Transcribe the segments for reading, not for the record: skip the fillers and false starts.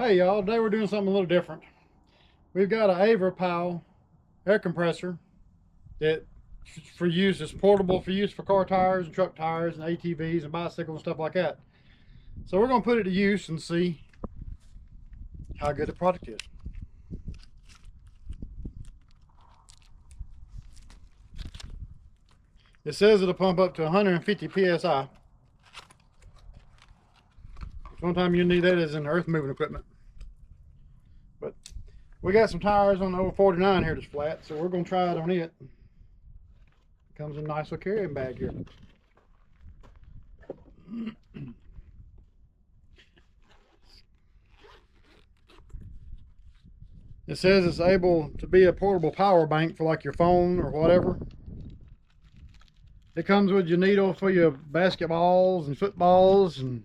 Hey y'all, today we're doing something a little different. We've got an AVAPOW air compressor that for use is portable for use for car tires and truck tires and ATVs and bicycles and stuff like that. So we're going to put it to use and see how good the product is. It says it'll pump up to 150 psi. One time you need that as in earth moving equipment. But we got some tires on the 049 here that's flat, so we're going to try it on it. It comes in a nice little carrying bag here. It says it's able to be a portable power bank for like your phone or whatever. It comes with your needle for your basketballs and footballs, and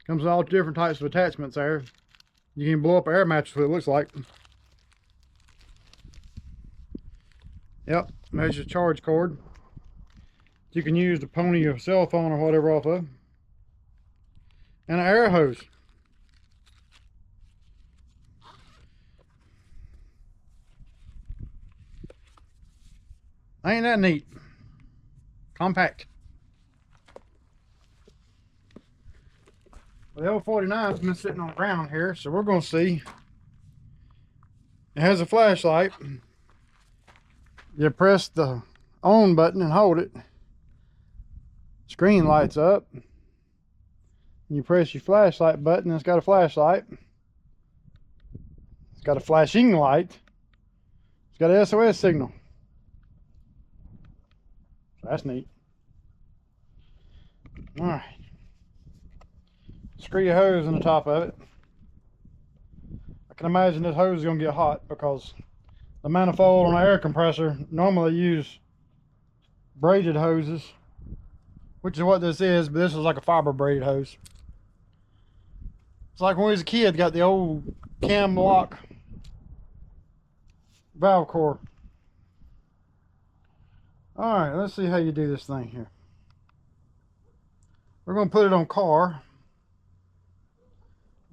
comes with all different types of attachments there. You can blow up an air mattress, what it looks like. Yep, there's your charge cord. You can use to pony your cell phone or whatever off of. And an air hose. Ain't that neat? Compact. Well, the 049's been sitting on the ground here, so we're going to see. It has a flashlight. You press the on button and hold it. Screen lights up. You press your flashlight button, it's got a flashlight. It's got a flashing light. It's got an SOS signal. That's neat. Alright. Screw your hose in the top of it. I can imagine this hose is going to get hot because the manifold on an air compressor normally use braided hoses, which is what this is, but this is like a fiber braided hose. It's like when we was a kid, got the old cam lock valve core. Alright, let's see how you do this thing here. We're going to put it on car,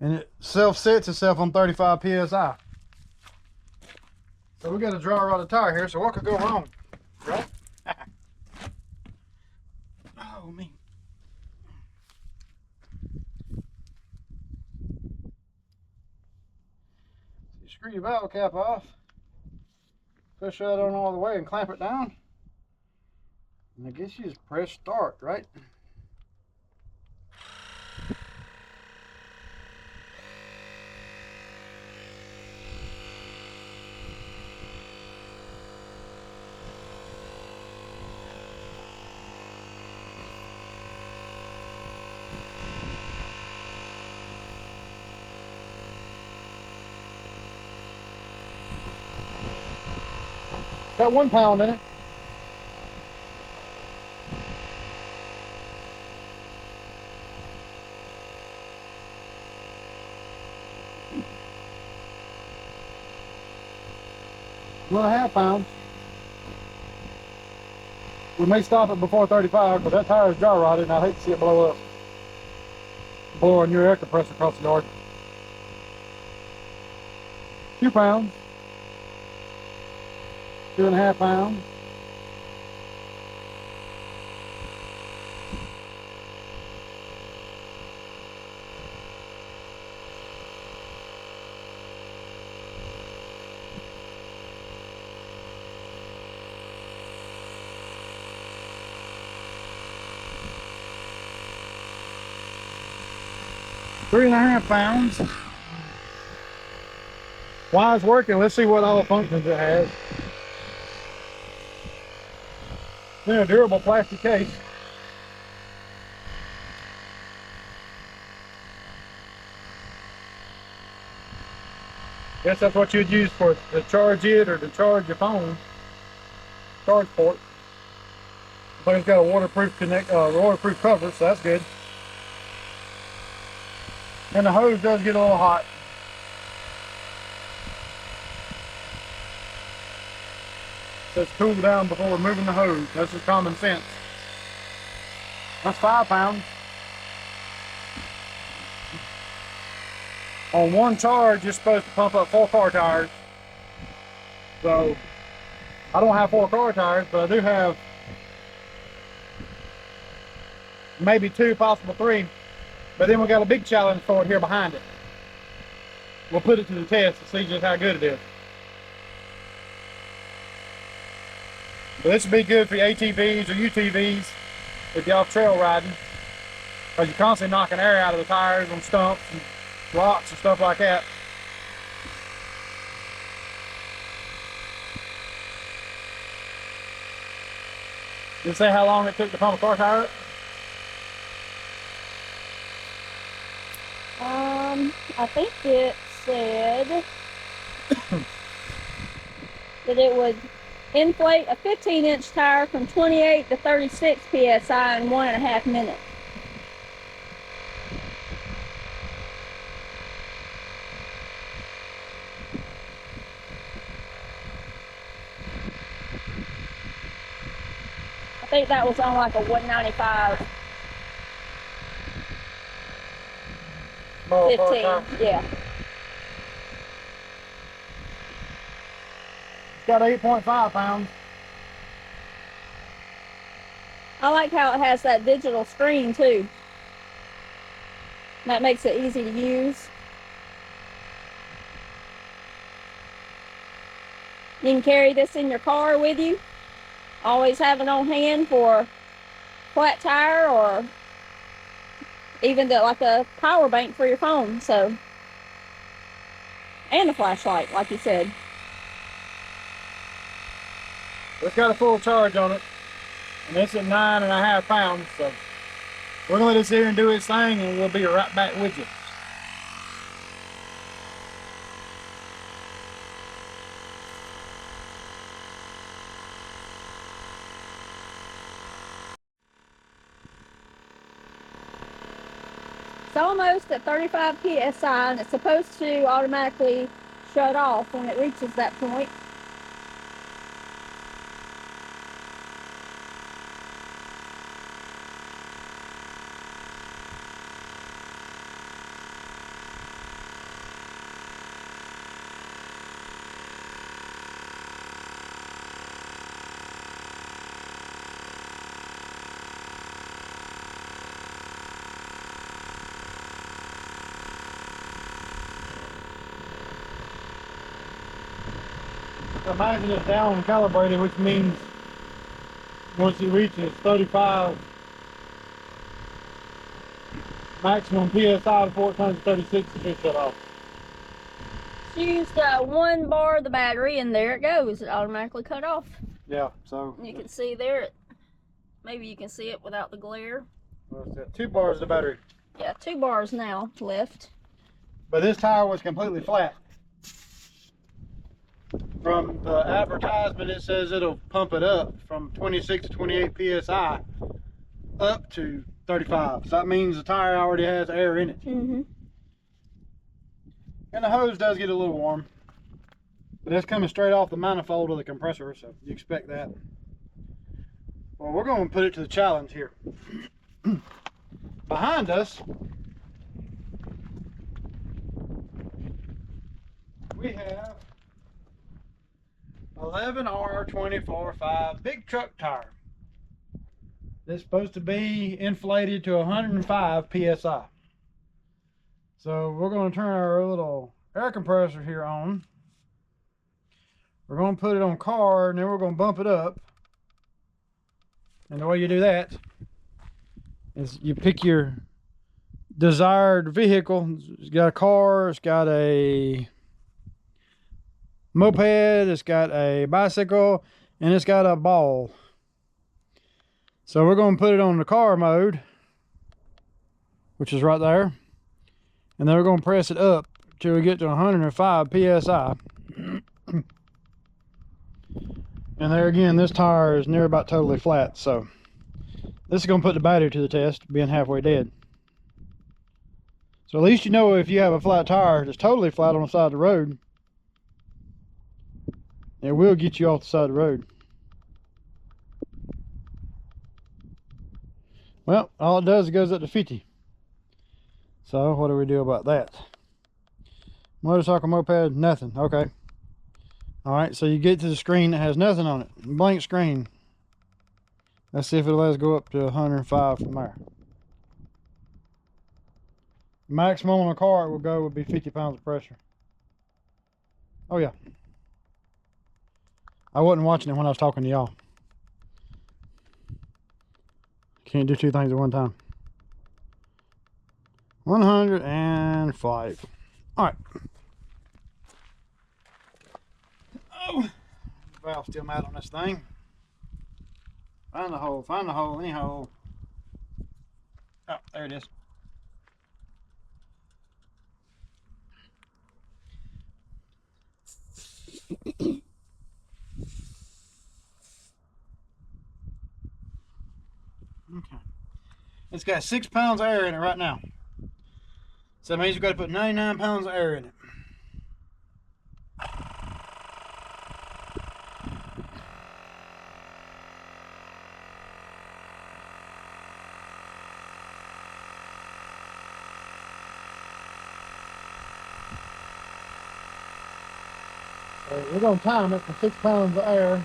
and it self-sets itself on 35 psi. So we got a dry rotted tire here, so what could go wrong, right? Oh, me. You screw your valve cap off, push that on all the way and clamp it down. And I guess you just press start, right? Got 1 pound in it. One and a half pounds. We may stop it before 35 because that tire is dry rotted and I hate to see it blow up. Blowing your air compressor across the yard. 2 pounds. 2.5 pounds. Three and a half pounds. While it's working, let's see what all functions it has. It's in a durable plastic case. Guess that's what you'd use for to charge it or to charge your phone. Charge port. But it's got a waterproof waterproof cover, so that's good. And the hose does get a little hot. It says cool down before removing the hose. That's just common sense. That's 5 pounds. On one charge, you're supposed to pump up 4 car tires. So, I don't have 4 car tires, but I do have maybe 2, possible 3. But then we got a big challenge for it here behind it. We'll put it to the test to see just how good it is. But this would be good for your ATVs or UTVs if you're off trail riding, because you're constantly knocking air out of the tires on stumps and rocks and stuff like that. Did it say how long it took to pump a car tire up? I think it said that it would inflate a 15-inch tire from 28 to 36 psi in 1.5 minutes. I think that was on like a 195. 15, yeah. It's got 8.5 pounds. I like how it has that digital screen too. That makes it easy to use. You can carry this in your car with you. Always have it on hand for flat tire, or even like a power bank for your phone. So, and a flashlight, like you said. It's got a full charge on it, and it's at 9.5 pounds. So we're gonna let this here and do its thing, and we'll be right back with you. It's almost at 35 psi, and it's supposed to automatically shut off when it reaches that point. Imagine it's down calibrated, which means once it reaches 35 maximum PSI before it turns to 36, it should shut off. Used 1 bar of the battery, and there it goes. It automatically cut off. Yeah, so you can see there. Maybe you can see it without the glare. What's that? 2 bars of the battery. Yeah, 2 bars now left. But this tire was completely flat. From the advertisement, it says it'll pump it up from 26 to 28 psi up to 35. So that means the tire already has air in it. Mm-hmm. And the hose does get a little warm, but it's coming straight off the manifold of the compressor, so you expect that. Well, we're going to put it to the challenge here. Behind us, we have 11R24/5 big truck tire. It's supposed to be inflated to 105 psi. So we're going to turn our little air compressor here on. We're going to put it on car, and then we're going to bump it up. And the way you do that is you pick your desired vehicle. It's got a car, it's got a moped, it's got a bicycle, and it's got a ball. So we're going to put it on the car mode, which is right there, and then we're going to press it up till we get to 105 psi. And there again, this tire is near about totally flat, so this is going to put the battery to the test, being halfway dead. So at least you know if you have a flat tire that's totally flat on the side of the road, it will get you off the side of the road. Well, all it does is it goes up to 50. So what do we do about that? Motorcycle, moped, nothing. Okay. All right, so you get to the screen that has nothing on it. Blank screen. Let's see if it'll let us go up to 105 from there. Maximum on a car it will go would be 50 pounds of pressure. Oh yeah. I wasn't watching it when I was talking to y'all. Can't do two things at one time. 105. All right. Oh, valve still mad on this thing. Find the hole, any hole. Oh, there it is. Okay. It's got 6 pounds of air in it right now. So that means we've got to put 99 pounds of air in it. So we're going to time it for 6 pounds of air.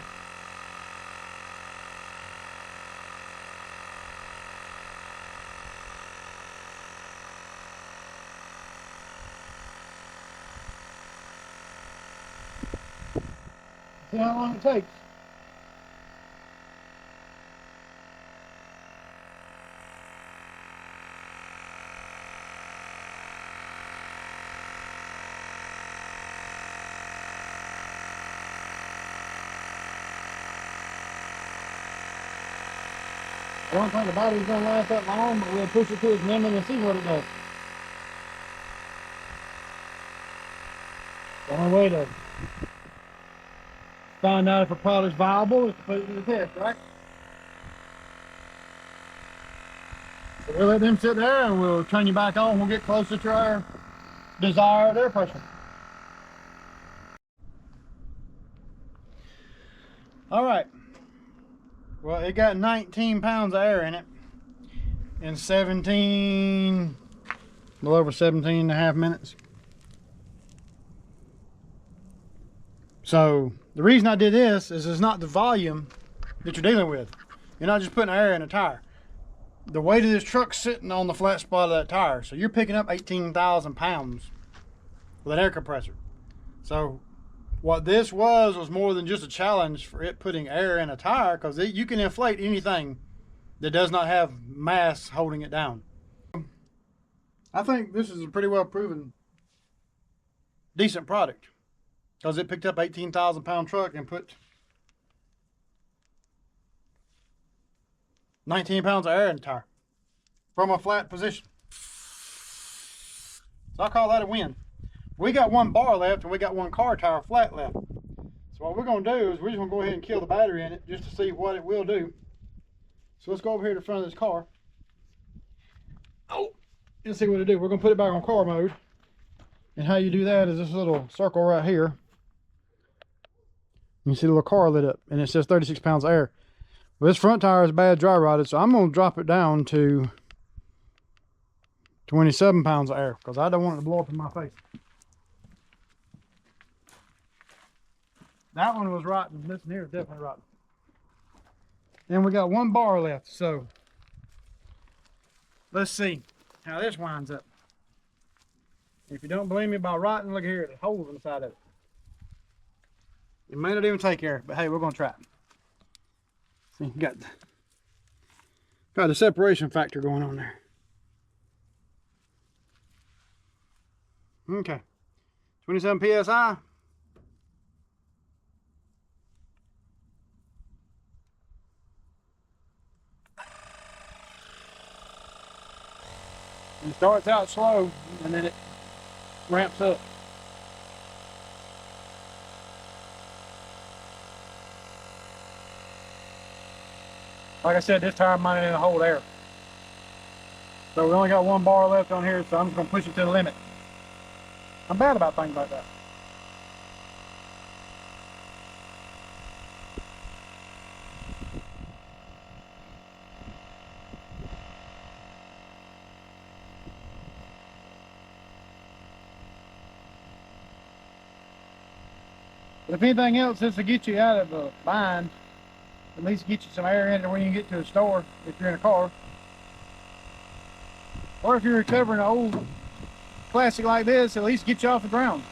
See how long it takes. I don't think the battery's going to last that long, but we'll push it to its limit and see what it does. The only way to find out if a product's viable is to put it to the test, right? So we'll let them sit there and we'll turn you back on. We'll get closer to our desired air pressure. All right. Well, it got 19 pounds of air in it in 17, a little over 17 and a half minutes. So the reason I did this is it's not the volume that you're dealing with. You're not just putting air in a tire. The weight of this truck's sitting on the flat spot of that tire. So you're picking up 18,000 pounds with an air compressor. So what this was more than just a challenge for it putting air in a tire, because you can inflate anything that does not have mass holding it down. I think this is a pretty well proven decent product, because it picked up 18,000 pound truck and put 19 pounds of air in the tire from a flat position. So I call that a win. We got one bar left and we got one car tire flat left. So what we're going to do is we're just going to go ahead and kill the battery in it just to see what it will do. So let's go over here to the front of this car. Oh, and see what it do. We're going to put it back on car mode. And how you do that is this little circle right here. You can see the little car lit up and it says 36 pounds of air. Well, this front tire is bad dry rotted, so I'm going to drop it down to 27 pounds of air because I don't want it to blow up in my face. That one was rotten. This one here is definitely rotten. And we got one bar left, so let's see how this winds up. If you don't believe me about rotten, look here, the holes inside of it. It may not even take air, but hey, we're going to try it. See, got the separation factor going on there. Okay, 27 psi. It starts out slow and then it ramps up. Like I said, this tire might not even hold air. So we only got one bar left on here, so I'm just going to push it to the limit. I'm bad about things like that. But if anything else is to get you out of a bind, at least get you some air in it when you get to a store if you're in a car. Or if you're recovering an old classic like this, at least get you off the ground.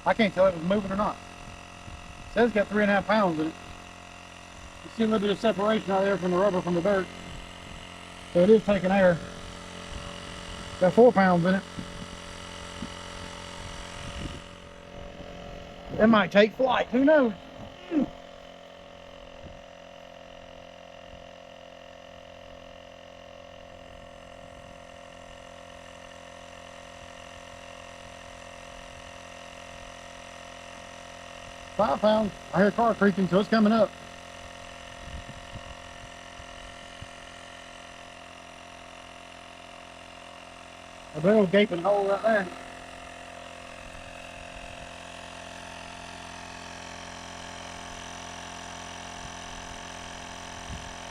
I can't tell if it's moving or not. It says it's got 3.5 pounds in it. You see a little bit of separation out there from the rubber from the dirt. So it is taking air. Got 4 pounds in it. It might take flight, who knows? 5 pounds. I hear a car creaking, so it's coming up. A big old gaping hole right there.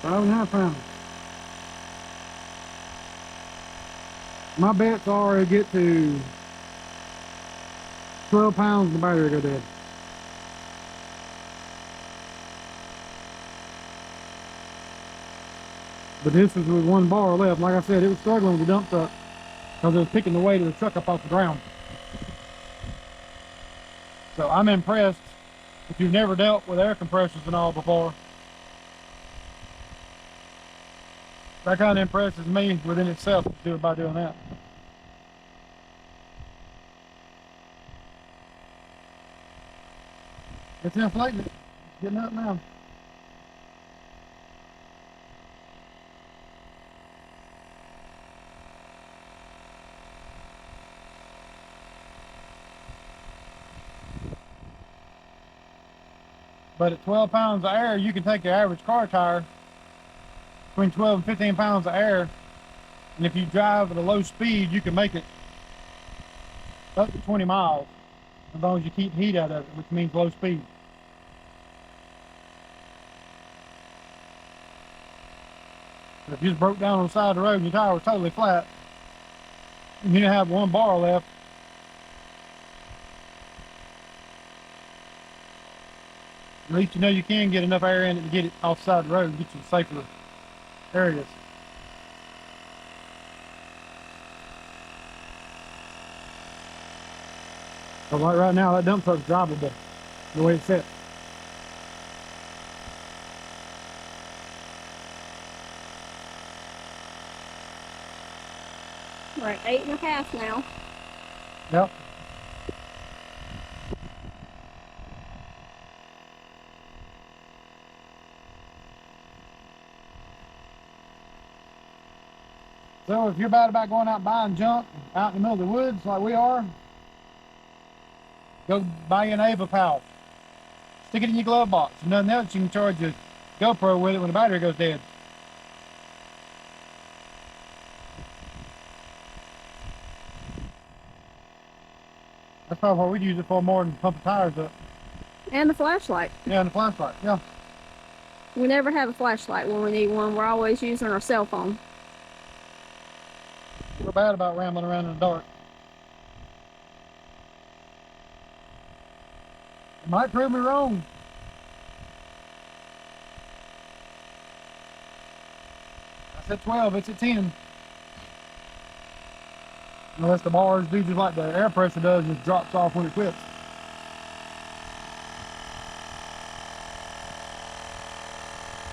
Five and a half pounds. My bet's already get to 12 pounds, the battery go dead. But this is with 1 bar left. Like I said, it was struggling with the dump truck because it was picking the weight of the truck up off the ground. So I'm impressed. If you've never dealt with air compressors and all before, that kind of impresses me within itself to do it by doing that. It's inflating it. It's getting up now. But at 12 pounds of air, you can take your average car tire between 12 and 15 pounds of air, and if you drive at a low speed, you can make it up to 20 miles, as long as you keep heat out of it, which means low speed. But if you just broke down on the side of the road and your tire was totally flat, and you didn't have 1 bar left, at least you know you can get enough air in it to get it off the side of the road and get you to safer areas. So like right now, that dump truck's drivable the way it's set. We're at 8.5 now. Yep. So if you're bad about going out and buying junk out in the middle of the woods like we are, go buy you an AVAPOW. Stick it in your glove box. If nothing else, you can charge your GoPro with it when the battery goes dead. That's probably what we'd use it for more than pumping tires up. And the flashlight. Yeah, and the flashlight, yeah. We never have a flashlight when we need one. We're always using our cell phone. We're bad about rambling around in the dark. It might prove me wrong. I said 12, it's at 10. Unless the bars do just like the air pressure does, just drops off when it quits.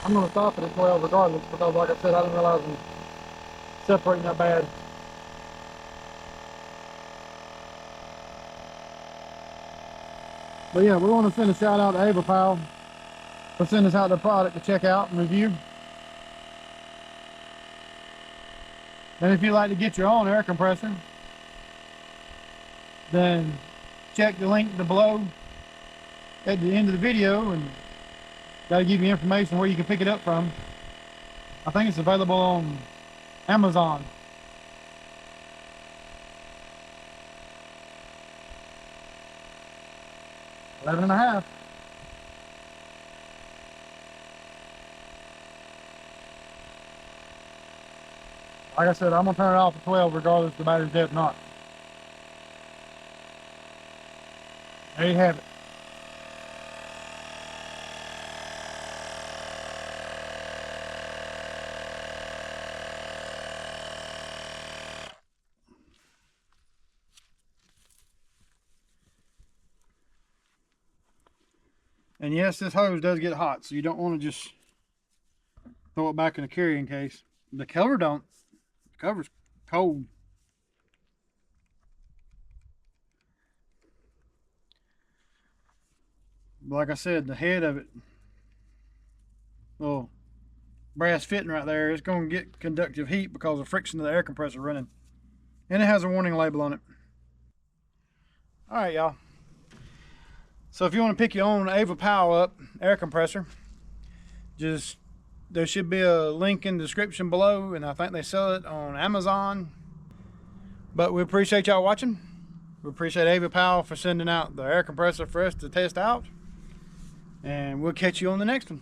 I'm going to stop it at 12 regardless, because like I said, I didn't realize it was separating that bad. But yeah, we want to send a shout out to AVAPOW for sending us out the product to check out and review. And if you'd like to get your own air compressor, then check the link below at the end of the video, and that'll give you information where you can pick it up from. I think it's available on Amazon. 11.5. Like I said, I'm gonna turn it off at 12 regardless if the battery's dead or not. There you have it. And yes, this hose does get hot, so you don't want to just throw it back in the carrying case. The cover don't. The cover's cold. But like I said, the head of it, little brass fitting right there, it's going to get conductive heat because of friction of the air compressor running. And it has a warning label on it. Alright, y'all. So if you want to pick your own AVAPOW up air compressor, there should be a link in the description below, and I think they sell it on Amazon. But we appreciate y'all watching. We appreciate AVAPOW for sending out the air compressor for us to test out. And we'll catch you on the next one.